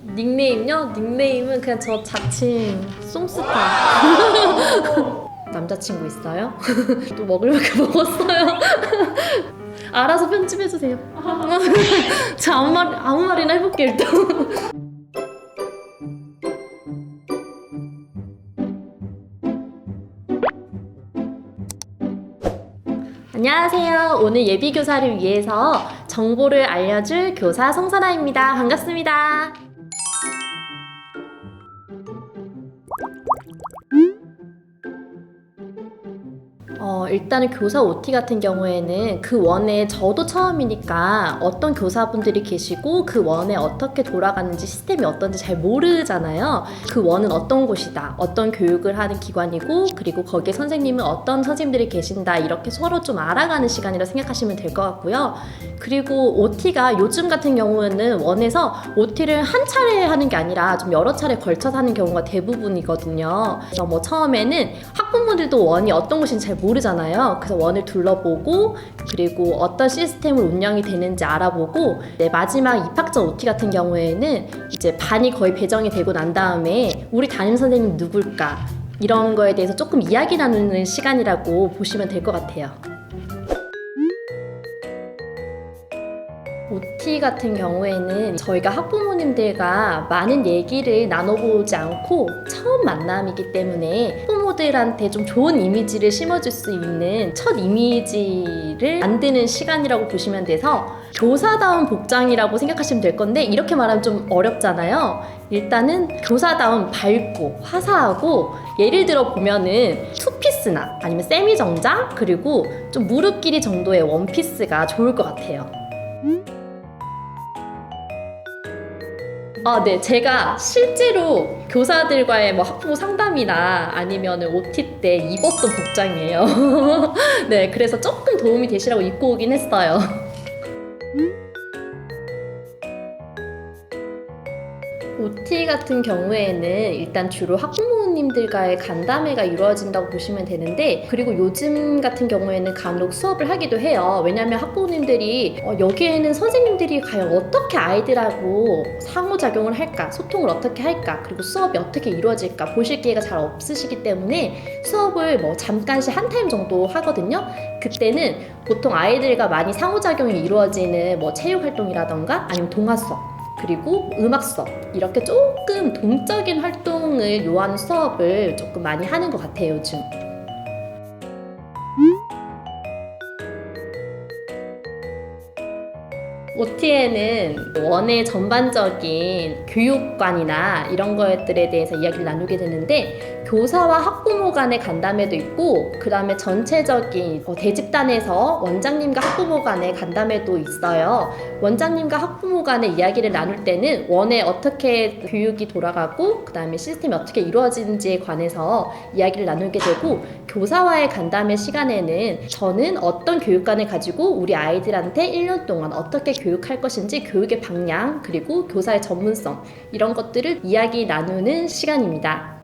닉네임요? 닉네임은 그냥 저 자칭 쏨스타. 남자친구 있어요? 또 먹을 만큼 먹었어요. 알아서 편집해주세요. 저 아무 말이나 해볼게 일단. 안녕하세요. 오늘 예비교사를 위해서 정보를 알려줄 교사 송선아입니다. 반갑습니다. 일단은 교사 OT 같은 경우에는 그 원에 저도 처음이니까 어떤 교사분들이 계시고 그 원에 어떻게 돌아가는지 시스템이 어떤지 잘 모르잖아요. 그 원은 어떤 곳이다, 어떤 교육을 하는 기관이고, 그리고 거기에 선생님은 어떤 선생님들이 계신다, 이렇게 서로 좀 알아가는 시간이라 생각하시면 될 것 같고요. 그리고 OT가 요즘 같은 경우에는 원에서 OT를 한 차례 하는 게 아니라 좀 여러 차례 걸쳐서 하는 경우가 대부분이거든요. 그래서 뭐 처음에는 학부모들도 원이 어떤 곳인지 잘 모르잖아요. 그래서 원을 둘러보고, 그리고 어떤 시스템으로 운영이 되는지 알아보고, 마지막 입학전 OT 같은 경우에는 이제 반이 거의 배정이 되고 난 다음에 우리 담임 선생님 누굴까, 이런 거에 대해서 조금 이야기 나누는 시간이라고 보시면 될 것 같아요. OT 같은 경우에는 저희가 학부모님들과 많은 얘기를 나눠보지 않고 처음 만남이기 때문에 학부모들한테 좀 좋은 이미지를 심어줄 수 있는 첫 이미지를 만드는 시간이라고 보시면 돼서, 교사다운 복장이라고 생각하시면 될 건데 이렇게 말하면 좀 어렵잖아요. 일단은 교사다운 밝고 화사하고, 예를 들어 보면은 투피스나 아니면 세미 정장, 그리고 좀 무릎 길이 정도의 원피스가 좋을 것 같아요. 네. 제가 실제로 교사들과의 뭐 학부모 상담이나 아니면 OT 때 입었던 복장이에요. 네, 그래서 조금 도움이 되시라고 입고 오긴 했어요. OT 같은 경우에는 일단 주로 학부모님들과의 간담회가 이루어진다고 보시면 되는데, 그리고 요즘 같은 경우에는 간혹 수업을 하기도 해요. 왜냐하면 학부모님들이 여기에는 선생님들이 과연 어떻게 아이들하고 상호작용을 할까, 소통을 어떻게 할까, 그리고 수업이 어떻게 이루어질까 보실 기회가 잘 없으시기 때문에 수업을 뭐 잠깐씩 한 타임 정도 하거든요. 그때는 보통 아이들과 많이 상호작용이 이루어지는 뭐 체육활동이라던가 아니면 동화 수업, 그리고 음악 수업, 이렇게 조금 동적인 활동을 요하는 수업을 조금 많이 하는 것 같아요, 요즘. OT에는 원의 전반적인 교육관이나 이런 것들에 대해서 이야기를 나누게 되는데, 교사와 학부모 간의 간담회도 있고, 그 다음에 전체적인 대집단에서 원장님과 학부모 간의 간담회도 있어요. 원장님과 학부모 간의 이야기를 나눌 때는 원에 어떻게 교육이 돌아가고, 그 다음에 시스템이 어떻게 이루어지는지에 관해서 이야기를 나누게 되고, 교사와의 간담회 시간에는 저는 어떤 교육관을 가지고 우리 아이들한테 1년 동안 어떻게 교육할 것인지, 교육의 방향, 그리고 교사의 전문성, 이런 것들을 이야기 나누는 시간입니다.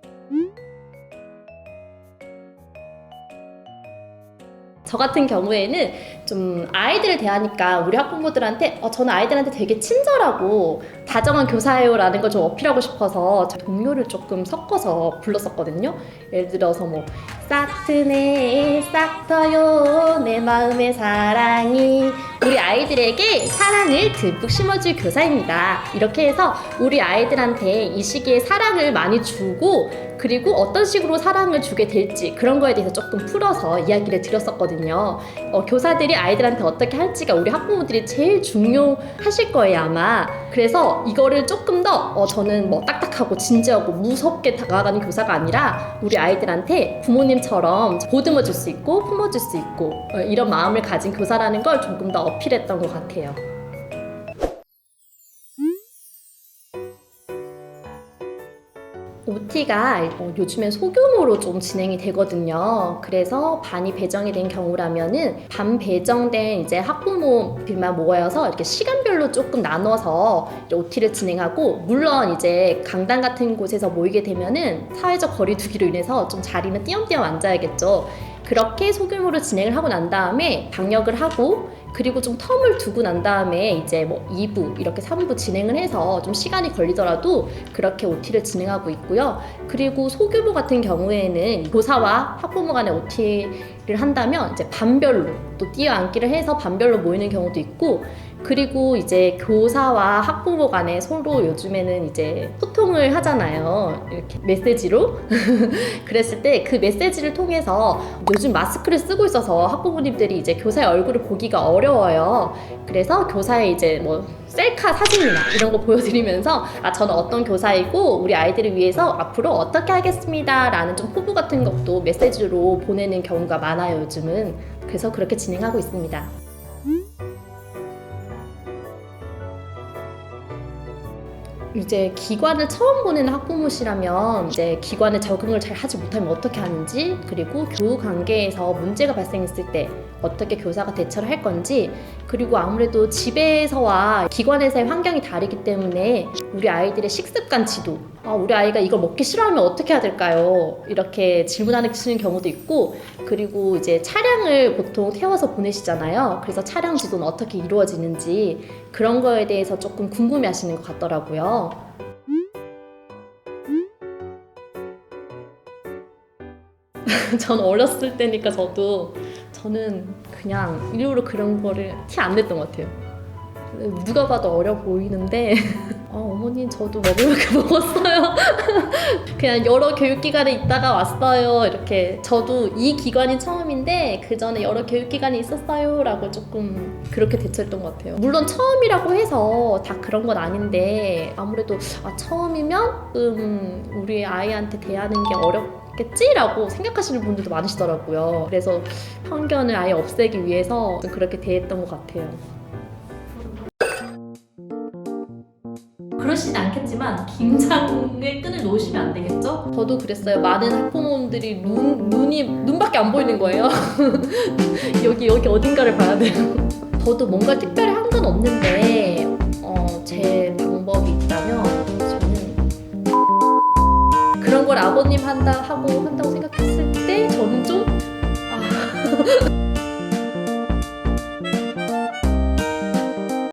저 같은 경우에는 좀 아이들을 대하니까 우리 학부모들한테 저는 아이들한테 되게 친절하고 다정한 교사예요 라는 걸 좀 어필하고 싶어서 동요를 조금 섞어서 불렀었거든요. 예를 들어서 뭐 싹 트네 싹 터요 내 마음의 사랑이, 우리 아이들에게 사랑을 듬뿍 심어줄 교사입니다. 이렇게 해서 우리 아이들한테 이 시기에 사랑을 많이 주고, 그리고 어떤 식으로 사랑을 주게 될지 그런 거에 대해서 조금 풀어서 이야기를 드렸었거든요. 교사들이 아이들한테 어떻게 할지가 우리 학부모들이 제일 중요하실 거예요, 아마. 그래서 이거를 조금 더 저는 뭐 딱딱하고 진지하고 무섭게 다가가는 교사가 아니라 우리 아이들한테 부모님처럼 보듬어 줄 수 있고 품어줄 수 있고 이런 마음을 가진 교사라는 걸 조금 더 어필했던 것 같아요. OT가 요즘엔 소규모로 좀 진행이 되거든요. 그래서 반이 배정이 된 경우라면은 반 배정된 이제 학부모들만 모여서 이렇게 시간별로 조금 나눠서 OT를 진행하고, 물론 이제 강당 같은 곳에서 모이게 되면은 사회적 거리두기로 인해서 좀 자리는 띄엄띄엄 앉아야겠죠. 그렇게 소규모로 진행을 하고 난 다음에 방역을 하고, 그리고 좀 텀을 두고 난 다음에 이제 뭐 2부 이렇게 3부 진행을 해서 좀 시간이 걸리더라도 그렇게 OT를 진행하고 있고요. 그리고 소규모 같은 경우에는 교사와 학부모 간의 OT를 한다면 이제 반별로 또 뛰어앉기를 해서 반별로 모이는 경우도 있고, 그리고 이제 교사와 학부모 간에 서로 요즘에는 이제 소통을 하잖아요. 이렇게 메시지로. 그랬을 때 그 메시지를 통해서 요즘 마스크를 쓰고 있어서 학부모님들이 이제 교사의 얼굴을 보기가 어려워요. 그래서 교사의 이제 뭐 셀카 사진이나 이런 거 보여드리면서 저는 어떤 교사이고 우리 아이들을 위해서 앞으로 어떻게 하겠습니다 라는 좀 포부 같은 것도 메시지로 보내는 경우가 많아요, 요즘은. 그래서 그렇게 진행하고 있습니다. 이제 기관을 처음 보내는 학부모시라면 이제 기관에 적응을 잘 하지 못하면 어떻게 하는지, 그리고 교우 관계에서 문제가 발생했을 때 어떻게 교사가 대처를 할 건지, 그리고 아무래도 집에서와 기관에서의 환경이 다르기 때문에 우리 아이들의 식습관 지도, 우리 아이가 이걸 먹기 싫어하면 어떻게 해야 될까요? 이렇게 질문하시는 경우도 있고, 그리고 이제 차량을 보통 태워서 보내시잖아요. 그래서 차량 지도는 어떻게 이루어지는지 그런 거에 대해서 조금 궁금해 하시는 것 같더라고요. 전 어렸을 때니까 저는 그냥 일부러 그런 거를 티 안 냈던 것 같아요. 누가 봐도 어려 보이는데 어머니 저도 먹을 만큼 먹었어요. 그냥 여러 교육기관에 있다가 왔어요. 이렇게 저도 이 기관이 처음인데 그 전에 여러 교육기관이 있었어요 라고 조금 그렇게 대처했던 것 같아요. 물론 처음이라고 해서 다 그런 건 아닌데 아무래도 처음이면 우리 아이한테 대하는 게 어렵겠지라고 생각하시는 분들도 많으시더라고요. 그래서 편견을 아예 없애기 위해서 좀 그렇게 대했던 것 같아요. 그러시진 않겠지만 긴장의 끈을 놓으시면 안 되겠죠? 저도 그랬어요. 많은 학부모님들이 눈밖에 안 보이는 거예요. 여기 어딘가를 봐야 돼요. 저도 뭔가 특별히 한 건 없는데 제 방법이 있다면 저는 그런 걸 아버님 하고